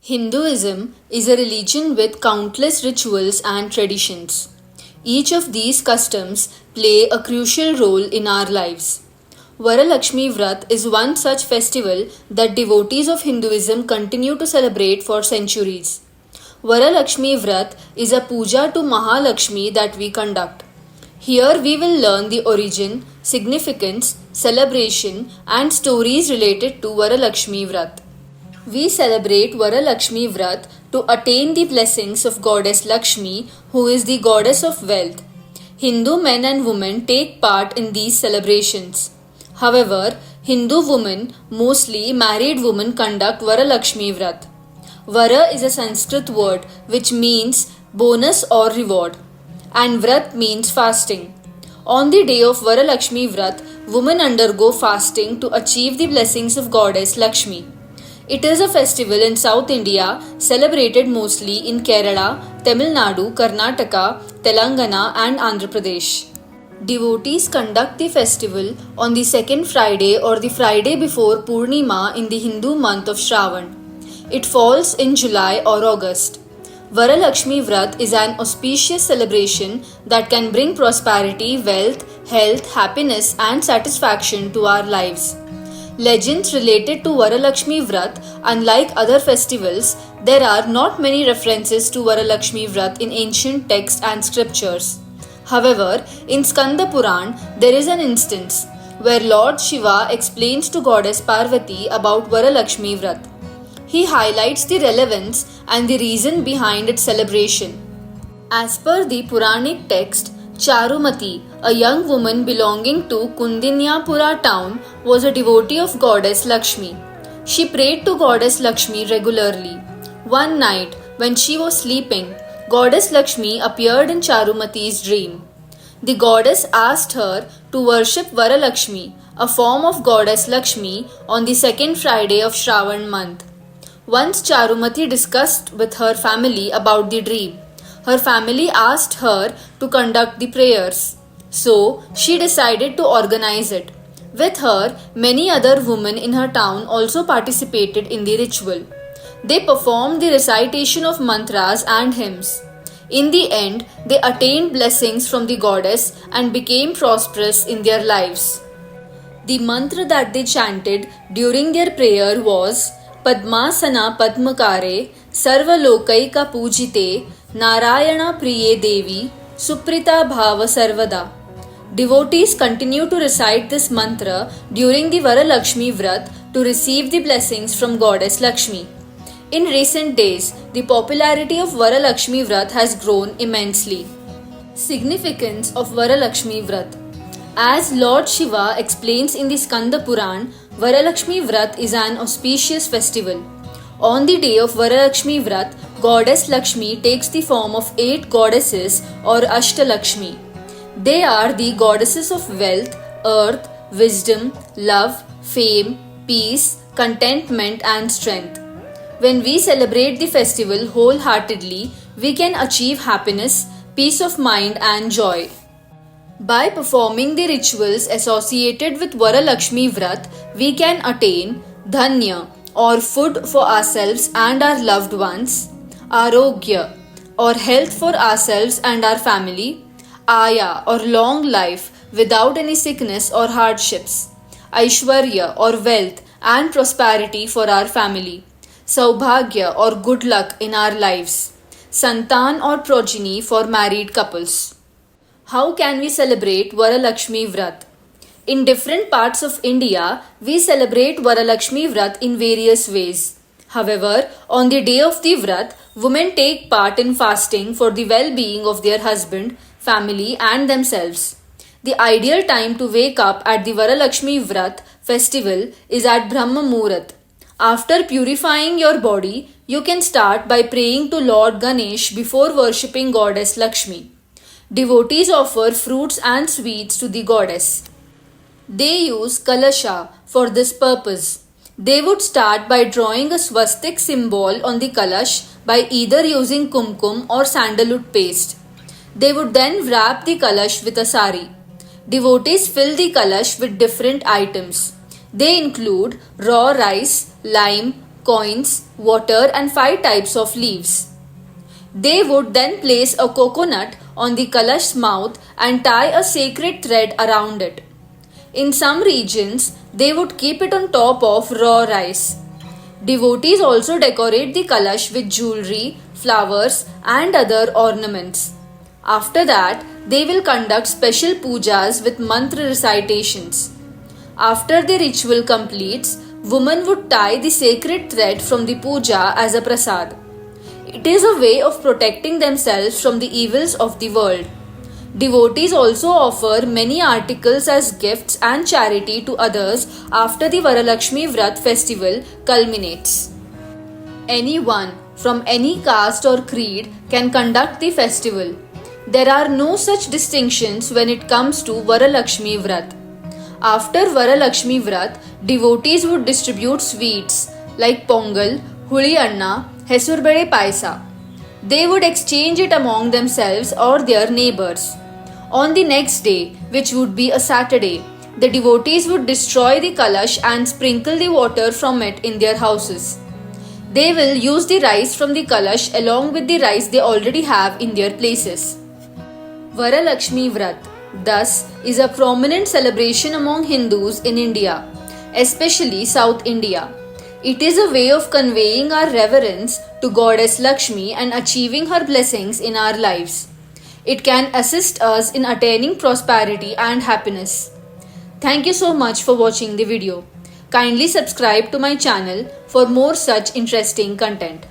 Hinduism is a religion with countless rituals and traditions. Each of these customs play a crucial role in our lives. Varalakshmi Vrat is one such festival that devotees of Hinduism continue to celebrate for centuries. Varalakshmi Vrat is a puja to Mahalakshmi that we conduct. Here we will learn the origin, significance, celebration, and stories related to Varalakshmi Vrat. We celebrate Varalakshmi Vrat to attain the blessings of Goddess Lakshmi, who is the goddess of wealth. Hindu men and women take part in these celebrations. However, Hindu women, mostly married women, conduct Varalakshmi Vrat. Vara is a Sanskrit word which means bonus or reward, and Vrat means fasting. On the day of Varalakshmi Vrat, women undergo fasting to achieve the blessings of Goddess Lakshmi. It is a festival in South India celebrated mostly in Kerala, Tamil Nadu, Karnataka, Telangana, and Andhra Pradesh. Devotees conduct the festival on the second Friday or the Friday before Purnima in the Hindu month of Shravan. It falls in July or August. Varalakshmi Vrat is an auspicious celebration that can bring prosperity, wealth, health, happiness, and satisfaction to our lives. Legends related to Varalakshmi Vrat, unlike other festivals, there are not many references to Varalakshmi Vrat in ancient texts and scriptures. However, in Skanda Puran, there is an instance where Lord Shiva explains to Goddess Parvati about Varalakshmi Vrat. He highlights the relevance and the reason behind its celebration. As per the Puranic text, Charumati, a young woman belonging to Kundinyapura town, was a devotee of Goddess Lakshmi. She prayed to Goddess Lakshmi regularly. One night, when she was sleeping, Goddess Lakshmi appeared in Charumati's dream. The goddess asked her to worship Varalakshmi, a form of Goddess Lakshmi, on the second Friday of Shravan month. Once Charumati discussed with her family about the dream, her family asked her to conduct the prayers. So, she decided to organize it. With her, many other women in her town also participated in the ritual. They performed the recitation of mantras and hymns. In the end, they attained blessings from the goddess and became prosperous in their lives. The mantra that they chanted during their prayer was Padmasana Padmakare Sarvalokaika Pujite Narayana Priye Devi Suprita Bhava Sarvada. Devotees continue to recite this mantra during the Varalakshmi Vrat to receive the blessings from Goddess Lakshmi. In recent days, the popularity of Varalakshmi Vrat has grown immensely. Significance of Varalakshmi Vrat. As Lord Shiva explains in the Skanda Puran, Varalakshmi Vrat is an auspicious festival. On the day of Varalakshmi Vrat, Goddess Lakshmi takes the form of 8 goddesses or Ashtalakshmi. They are the goddesses of wealth, earth, wisdom, love, fame, peace, contentment, and strength. When we celebrate the festival wholeheartedly, we can achieve happiness, peace of mind, and joy. By performing the rituals associated with Varalakshmi Vrat, we can attain Dhanya or food for ourselves and our loved ones, Arogya or health for ourselves and our family, Aya or long life without any sickness or hardships, Aishwarya or wealth and prosperity for our family, Saubhagya or good luck in our lives, Santan or progeny for married couples. How can we celebrate Varalakshmi Vrat? In different parts of India, we celebrate Varalakshmi Vrat in various ways. However, on the day of the Vrat, women take part in fasting for the well-being of their husband, family, and themselves. The ideal time to wake up at the Varalakshmi Vrat festival is at Brahma Muhurat. After purifying your body, you can start by praying to Lord Ganesh before worshipping Goddess Lakshmi. Devotees offer fruits and sweets to the goddess. They use kalasha for this purpose. They would start by drawing a swastik symbol on the kalash by either using kumkum or sandalwood paste. They would then wrap the kalash with a sari. Devotees fill the kalash with different items. They include raw rice, lime, coins, water, and 5 types of leaves. They would then place a coconut on the Kalash's mouth and tie a sacred thread around it. In some regions, they would keep it on top of raw rice. Devotees also decorate the Kalash with jewelry, flowers, and other ornaments. After that, they will conduct special pujas with mantra recitations. After the ritual completes, women would tie the sacred thread from the puja as a prasad. It is a way of protecting themselves from the evils of the world. Devotees also offer many articles as gifts and charity to others after the Varalakshmi Vrat festival culminates. Anyone from any caste or creed can conduct the festival. There are no such distinctions when it comes to Varalakshmi Vrat. After Varalakshmi Vrat, devotees would distribute sweets like Pongal, Huli Anna, Hesurbade Paisa. They would exchange it among themselves or their neighbors. On the next day, which would be a Saturday, the devotees would destroy the Kalash and sprinkle the water from it in their houses. They will use the rice from the Kalash along with the rice they already have in their places. Varalakshmi Vrat, thus, is a prominent celebration among Hindus in India, especially South India. It is a way of conveying our reverence to Goddess Lakshmi and achieving her blessings in our lives. It can assist us in attaining prosperity and happiness. Thank you so much for watching the video. Kindly subscribe to my channel for more such interesting content.